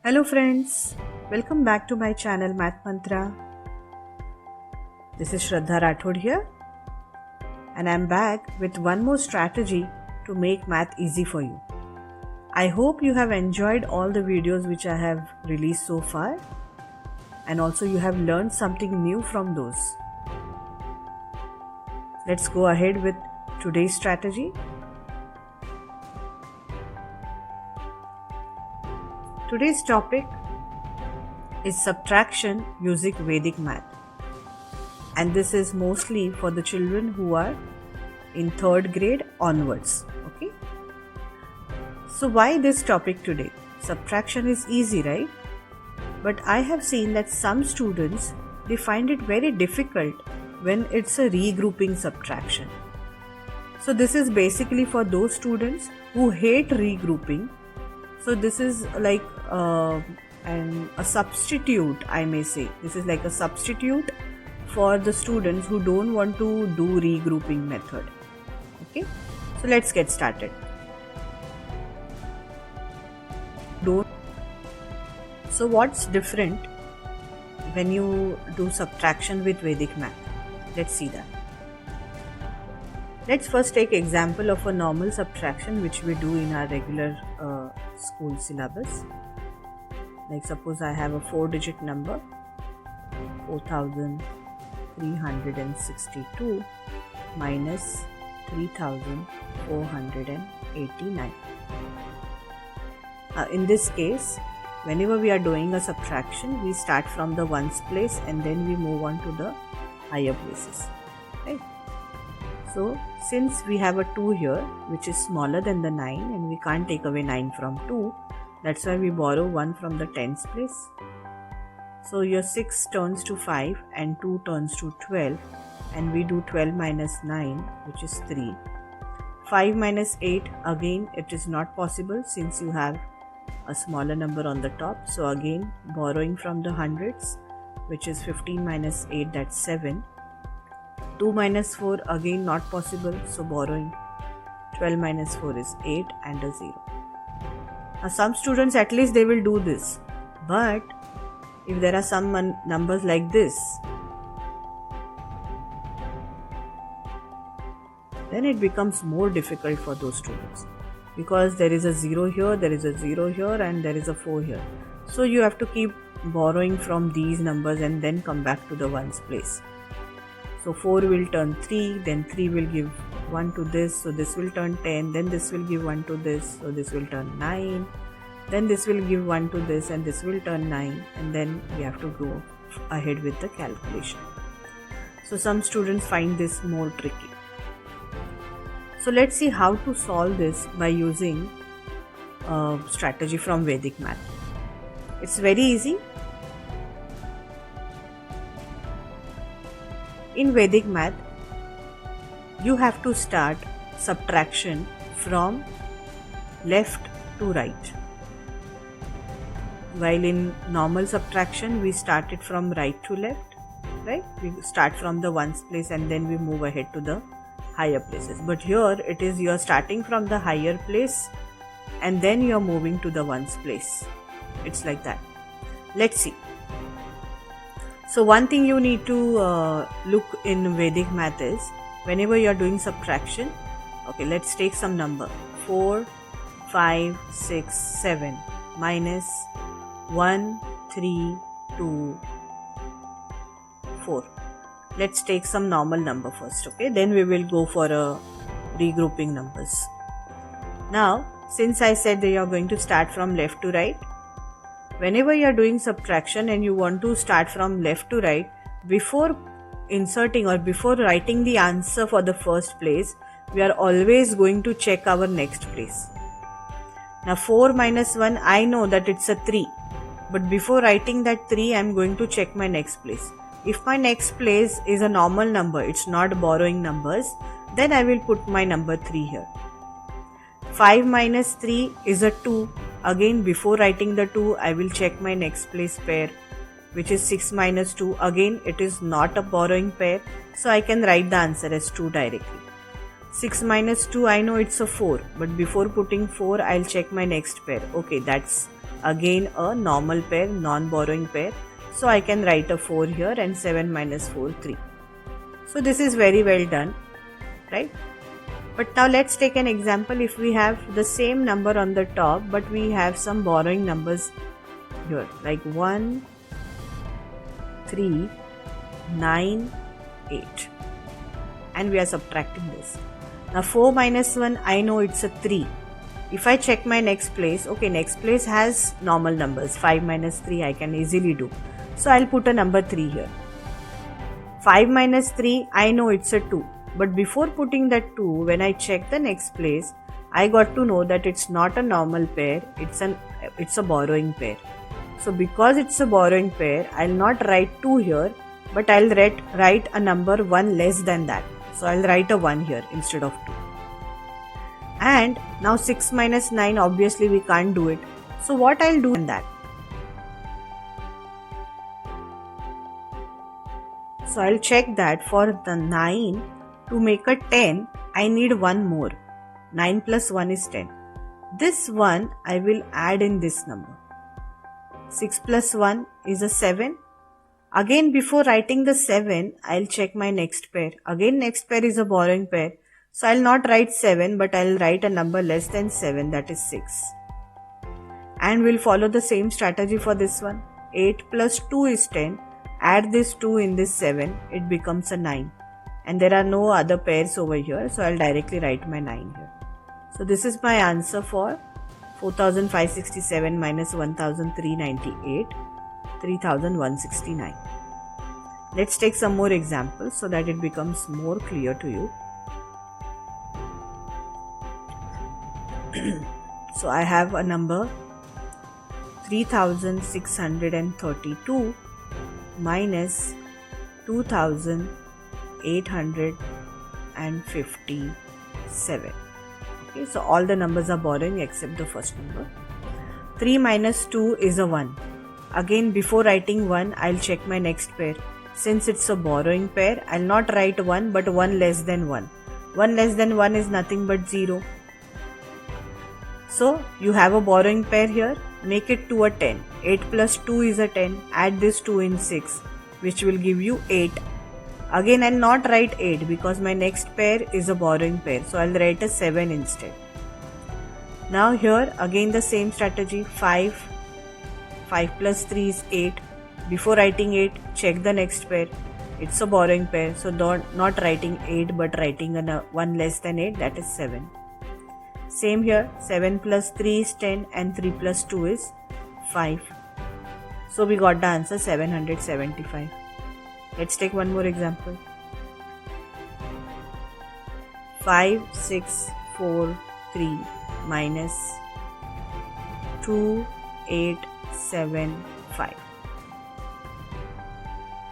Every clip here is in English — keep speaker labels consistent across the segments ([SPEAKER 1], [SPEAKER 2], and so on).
[SPEAKER 1] Hello friends, welcome back to my channel Math Mantra. This is Shraddha Rathod here and I am back with one more strategy to make math easy for you. I hope you have enjoyed all the videos which I have released so far and also you have learned something new from those. Let's go ahead with today's strategy. Today's topic is subtraction using Vedic Math, and this is mostly for the children who are in 3rd grade onwards. Okay. So why this topic today? Subtraction is easy, right? But I have seen that some students, they find it very difficult when it's a regrouping subtraction. So this is basically for those students who hate regrouping. So this is like a substitute, I may say. This is like a substitute for the students who don't want to do regrouping method. Okay, so let's get started. So what's different when you do subtraction with Vedic Math? Let's see that. Let's first take example of a normal subtraction which we do in our regular school syllabus. Like suppose I have a 4-digit number 4362 minus 3489. In this case, whenever we are doing a subtraction, we start from the ones place and then we move on to the higher places. Right? So since we have a 2 here which is smaller than the 9 and we can't take away 9 from 2, that's why we borrow 1 from the tens place. So your 6 turns to 5 and 2 turns to 12 and we do 12 minus 9 which is 3. 5 minus 8, again it is not possible since you have a smaller number on the top. So again borrowing from the hundreds which is 15 minus 8, that's 7. 2 minus 4, again not possible, so borrowing 12 minus 4 is 8 and a 0. Now some students at least they will do this, but if there are some numbers like this, then it becomes more difficult for those students because there is a 0 here, there is a 0 here and there is a 4 here. So you have to keep borrowing from these numbers and then come back to the ones place. So 4 will turn 3, then 3 will give 1 to this, so this will turn 10, then this will give 1 to this, so this will turn 9, then this will give 1 to this and this will turn 9, and then we have to go ahead with the calculation. So some students find this more tricky. So let's see how to solve this by using a strategy from Vedic Math. It's very easy. In Vedic Math, you have to start subtraction from left to right. While in normal subtraction, we start it from right to left, right? We start from the ones place and then we move ahead to the higher places. But here it is you are starting from the higher place and then you are moving to the ones place. It's like that. Let's see. So one thing you need to look in Vedic Math is whenever you are doing subtraction, okay, let's take some number 4, 5, 6, 7 minus 1, 3, 2, 4. Let's take some normal number first, okay? Then we will go for a regrouping numbers. Now, since I said that you are going to start from left to right, whenever you are doing subtraction and you want to start from left to right, before inserting or before writing the answer for the first place, we are always going to check our next place. Now 4 minus 1, I know that it's a 3. But before writing that 3, I am going to check my next place. If my next place is a normal number, it's not borrowing numbers, then I will put my number 3 here. 5 minus 3 is a 2. Again, before writing the 2, I will check my next place pair, which is 6 minus 2. Again, it is not a borrowing pair, so I can write the answer as 2 directly. 6 minus 2, I know it's a 4, but before putting 4, I'll check my next pair. Okay, that's again a normal pair, non-borrowing pair. So I can write a 4 here, and 7 minus 4, 3. So this is very well done, right? But now let's take an example. If we have the same number on the top, but we have some borrowing numbers here, like 1, 3, 9, 8, and we are subtracting this. Now 4 minus 1, I know it's a 3. If I check my next place, okay, next place has normal numbers. 5 minus 3 I can easily do. So I'll put a number 3 here. 5 minus 3, I know it's a 2. But before putting that 2, when I check the next place, I got to know that it's not a normal pair, it's a borrowing pair. So because it's a borrowing pair, I'll not write 2 here, but I'll write a number 1 less than that. So I'll write a 1 here instead of 2. And now 6 minus 9, obviously we can't do it. So what I'll do in that? So I'll check that for the 9 to make a 10, I need 1 more. 9 plus 1 is 10. This one I will add in this number. 6 plus 1 is a 7. Again, before writing the 7, I'll check my next pair. Again, next pair is a borrowing pair. So I'll not write 7, but I'll write a number less than 7, that is 6. And we'll follow the same strategy for this one. 8 plus 2 is 10. Add this 2 in this 7, it becomes a 9. And there are no other pairs over here, so I'll directly write my 9 here. So this is my answer for 4567 minus 1398, 3169. Let's take some more examples so that it becomes more clear to you. So I have a number 3632 minus 2857. Okay, so all the numbers are borrowing except the first number. 3 minus 2 is a 1. Again, before writing 1, I'll check my next pair. Since it's a borrowing pair, I'll not write 1 but 1 less than 1. 1 less than 1 is nothing but 0. So you have a borrowing pair here, make it to a 10. 8 plus 2 is a 10. Add this 2 in 6, which will give you 8. Again, I'll not write 8 because my next pair is a borrowing pair. So I'll write a 7 instead. Now here again the same strategy. 5 plus 3 is 8. Before writing 8, check the next pair. It's a borrowing pair. So not writing 8 but writing 1 less than 8, that is 7. Same here, 7 plus 3 is 10 and 3 plus 2 is 5. So we got the answer 775. Let's take one more example. 5, 6, 4, 3 minus 2, 8, 7, 5.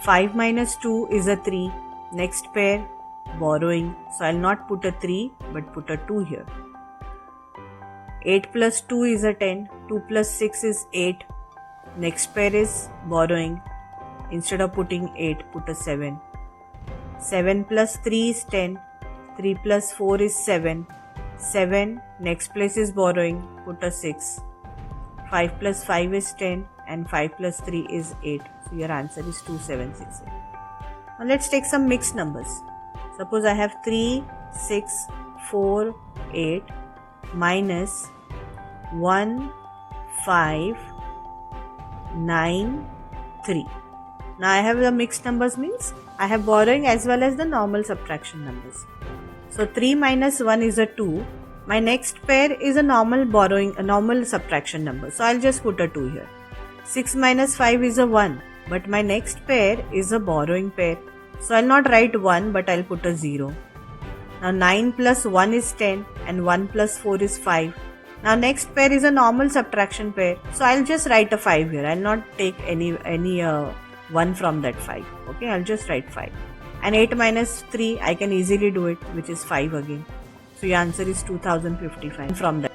[SPEAKER 1] 5 minus 2 is a 3. Next pair, borrowing. So I'll not put a 3 but put a 2 here. 8 plus 2 is a 10. 2 plus 6 is 8. Next pair is borrowing. Instead of putting 8, put a 7. 7 plus 3 is 10. 3 plus 4 is 7. 7, next place is borrowing, put a 6. 5 plus 5 is 10 and 5 plus 3 is 8. So your answer is 2768. Now let's take some mixed numbers. Suppose I have 3, 6, 4, 8 minus 1, 5, 9, 3. Now I have the mixed numbers means I have borrowing as well as the normal subtraction numbers. So 3 minus 1 is a 2. My next pair is a normal subtraction number. So I'll just put a 2 here. 6 minus 5 is a 1. But my next pair is a borrowing pair. So I'll not write 1 but I'll put a 0. Now 9 plus 1 is 10 and 1 plus 4 is 5. Now next pair is a normal subtraction pair. So I'll just write a 5 here. I'll not take any 1 from that 5. Okay, I'll just write 5. And 8 minus 3, I can easily do it, which is 5 again. So your answer is 2055 from that.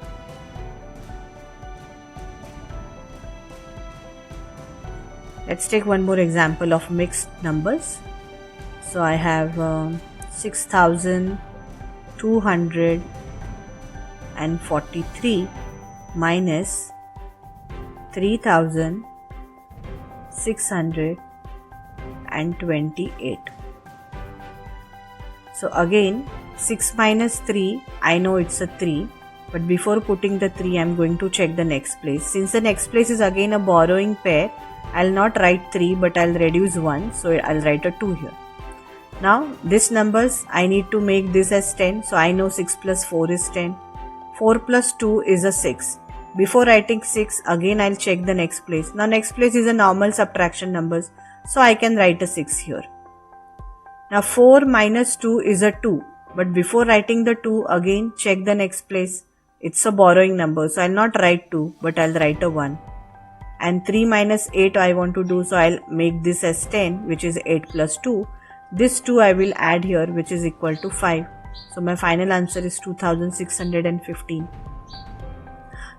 [SPEAKER 1] Let's take one more example of mixed numbers. So I have 6,243 minus 3628. So again 6 minus 3, I know it's a 3, but before putting the 3 I am going to check the next place. Since the next place is again a borrowing pair, I'll not write 3 but I'll reduce 1, so I'll write a 2 here. Now this numbers I need to make this as 10, so I know 6 plus 4 is 10. 4 plus 2 is a 6. Before writing 6, again I'll check the next place. Now next place is a normal subtraction numbers, so I can write a 6 here. Now 4 minus 2 is a 2, but before writing the 2, again check the next place. It's a borrowing number, so I'll not write 2 but I'll write a 1. And 3 minus 8 I want to do, so I'll make this as 10, which is 8 plus 2. This 2 I will add here, which is equal to 5. So my final answer is 2615.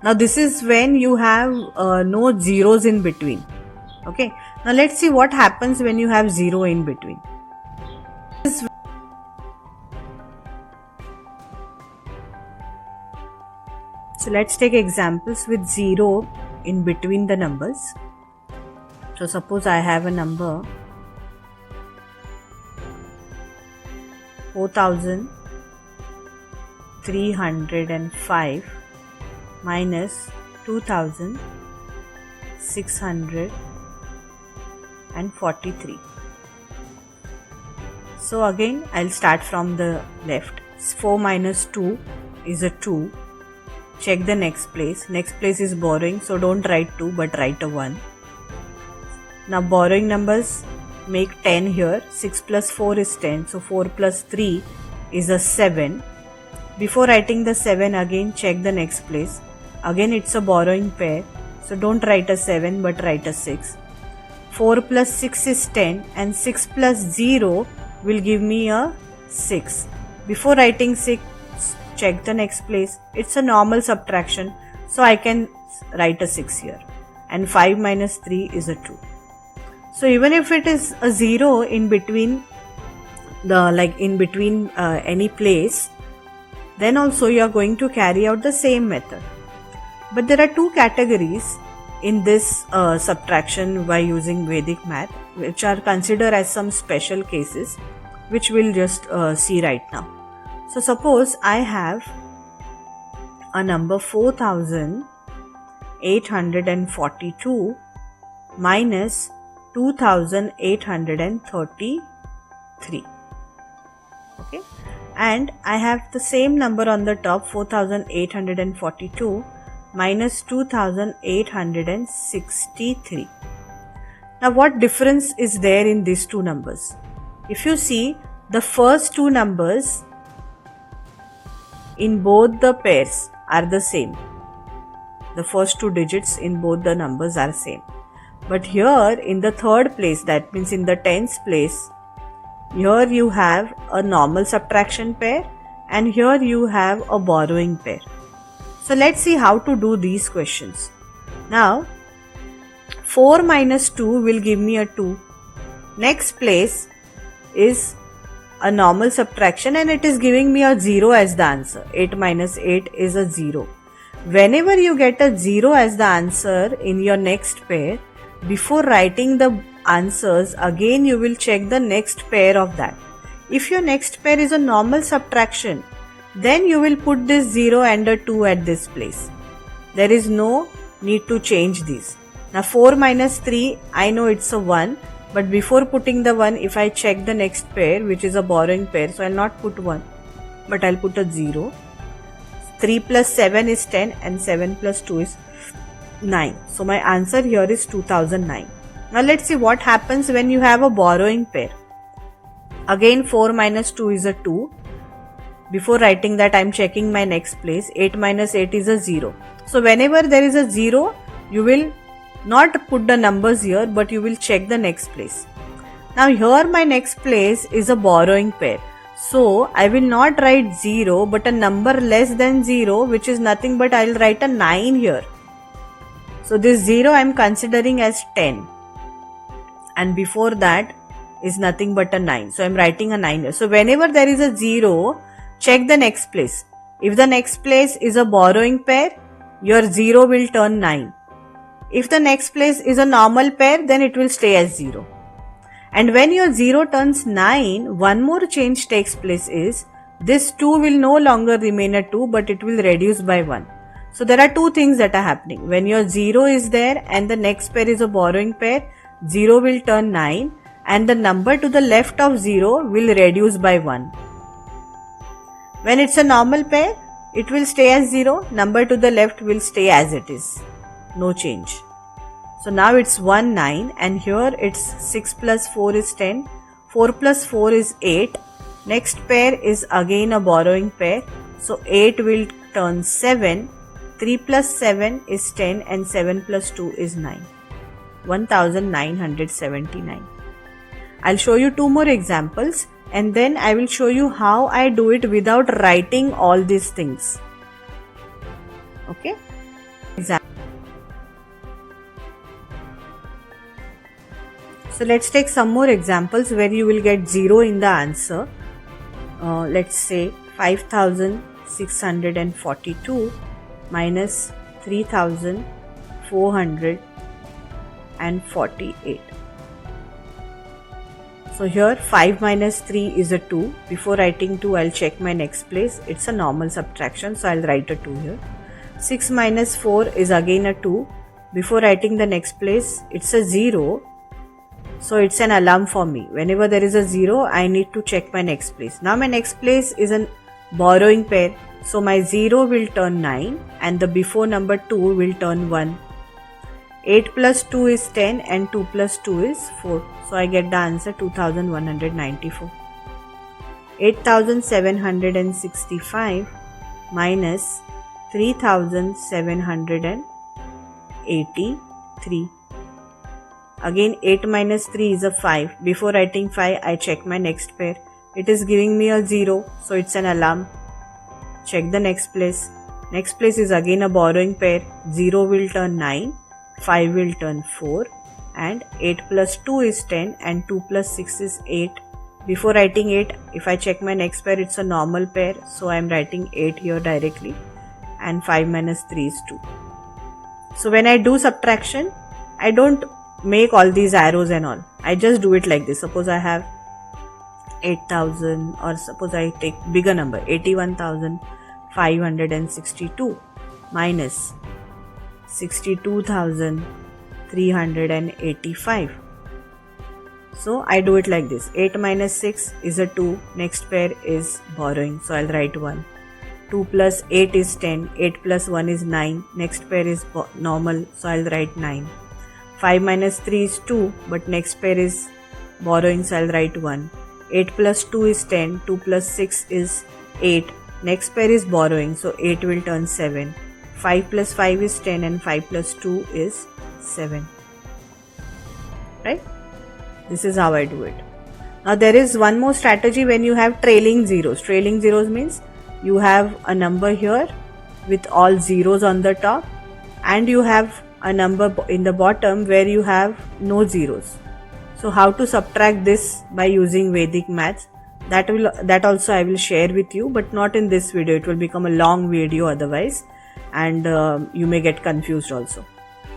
[SPEAKER 1] Now this is when you have no zeros in between. Okay. Now let's see what happens when you have 0 in between. So let's take examples with 0 in between the numbers. So suppose I have a number 4305 minus 2643. So again I'll start from the left. 4 minus 2 is a 2. Check the next place. Next place is borrowing, so don't write 2 but write a 1. Now borrowing numbers, make 10 here. 6 plus 4 is 10, so 4 plus 3 is a 7. Before writing the 7, again check the next place. Again it's a borrowing pair, so don't write a 7 but write a 6. 4 plus 6 is 10 and 6 plus 0 will give me a 6. Before writing 6, check the next place. It's a normal subtraction, so I can write a 6 here. And 5 minus 3 is a 2. So even if it is a 0 in between any place, then also you are going to carry out the same method. But there are two categories in this subtraction by using Vedic math, which are considered as some special cases, which we'll just see right now. So suppose I have a number 4842 minus 2833. Okay, and I have the same number on the top, 4842 minus 2863. Now what difference is there in these two numbers? If you see, the first two numbers in both the pairs are the same. The first two digits in both the numbers are same. But here in the third place, that means in the tens place, here you have a normal subtraction pair and here you have a borrowing pair. So let's see how to do these questions. Now 4 minus 2 will give me a 2. Next place is a normal subtraction and it is giving me a 0 as the answer. 8 minus 8 is a 0. Whenever you get a 0 as the answer in your next pair, before writing the answers, again you will check the next pair of that. If your next pair is a normal subtraction, then you will put this 0 and a 2 at this place. There is no need to change these. Now 4 minus 3, I know it's a 1, but before putting the 1, if I check the next pair, which is a borrowing pair, so I'll not put 1, but I'll put a 0. 3 plus 7 is 10 and 7 plus 2 is 9. So my answer here is 2009. Now let's see what happens when you have a borrowing pair. Again 4 minus 2 is a 2. Before writing that, I am checking my next place. 8 minus 8 is a 0. So whenever there is a 0, you will not put the numbers here, but you will check the next place. Now here my next place is a borrowing pair. So I will not write 0 but a number less than 0, which is nothing but I will write a 9 here. So this 0 I am considering as 10 and before that is nothing but a 9. So I am writing a 9 here. So whenever there is a 0, check the next place. If the next place is a borrowing pair, your 0 will turn 9. If the next place is a normal pair, then it will stay as 0. And when your 0 turns 9, one more change takes place is, this 2 will no longer remain a 2, but it will reduce by 1. So there are two things that are happening. When your 0 is there and the next pair is a borrowing pair, 0 will turn 9 and the number to the left of 0 will reduce by 1. When it's a normal pair, it will stay as 0, number to the left will stay as it is. No change. So now it's 1, 9 and here it's 6 plus 4 is 10, 4 plus 4 is 8. Next pair is again a borrowing pair. So 8 will turn 7, 3 plus 7 is 10 and 7 plus 2 is 9. 1979. I'll show you two more examples and then I will show you how I do it without writing all these things. Okay? So let's take some more examples where you will get 0 in the answer. Let's say 5642 minus 3448. So here 5 minus 3 is a 2. Before writing 2, I'll check my next place. It's a normal subtraction, so I'll write a 2 here. 6 minus 4 is again a 2. Before writing the next place, it's a 0. So it's an alarm for me. Whenever there is a 0, I need to check my next place. Now my next place is a borrowing pair. So my 0 will turn 9 and the before number 2 will turn 1. 8 plus 2 is 10 and 2 plus 2 is 4. So I get the answer 2194. 8765 minus 3783. Again 8 minus 3 is a 5. Before writing 5, I check my next pair. It is giving me a 0, so it's an alarm. Check the next place. Next place is again a borrowing pair. 0 will turn 9, 5 will turn 4 and 8 plus 2 is 10 and 2 plus 6 is 8. Before writing 8, if I check my next pair, it's a normal pair, so I am writing 8 here directly and 5 minus 3 is 2. So when I do subtraction, I don't make all these arrows and all. I just do it like this. Suppose I have 8000 or suppose I take bigger number 81,562 minus 62,385. So I do it like this. 8 minus 6 is a 2. Next pair is borrowing, so I'll write 1. 2 plus 8 is 10. 8 plus 1 is 9. Next pair is normal, so I'll write 9. 5 minus 3 is 2, but next pair is borrowing, so I'll write 1. 8 plus 2 is 10, 2 plus 6 is 8. Next pair is borrowing, so 8 will turn 7. 5 plus 5 is 10 and 5 plus 2 is 7. Right? This is how I do it. Now there is one more strategy when you have trailing zeros. Trailing zeros means you have a number here with all zeros on the top and you have a number in the bottom where you have no zeros. So how to subtract this by using Vedic Math, that also I will share with you, but not in this video. It will become a long video otherwise, and you may get confused also.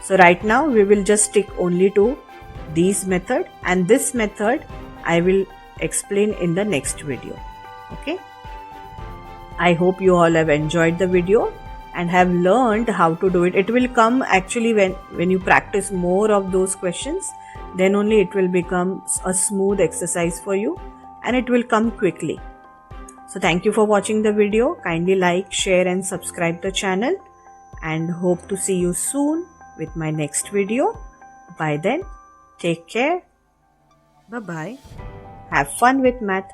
[SPEAKER 1] So right now we will just stick only to these method, and this method I will explain in the next video. Okay, I hope you all have enjoyed the video and have learned how to do it. It will come actually when you practice more of those questions, then only it will become a smooth exercise for you and it will come quickly. So thank you for watching the video. Kindly like, share and subscribe the channel, and hope to see you soon with my next video. By then, take care. Bye bye. Have fun with math.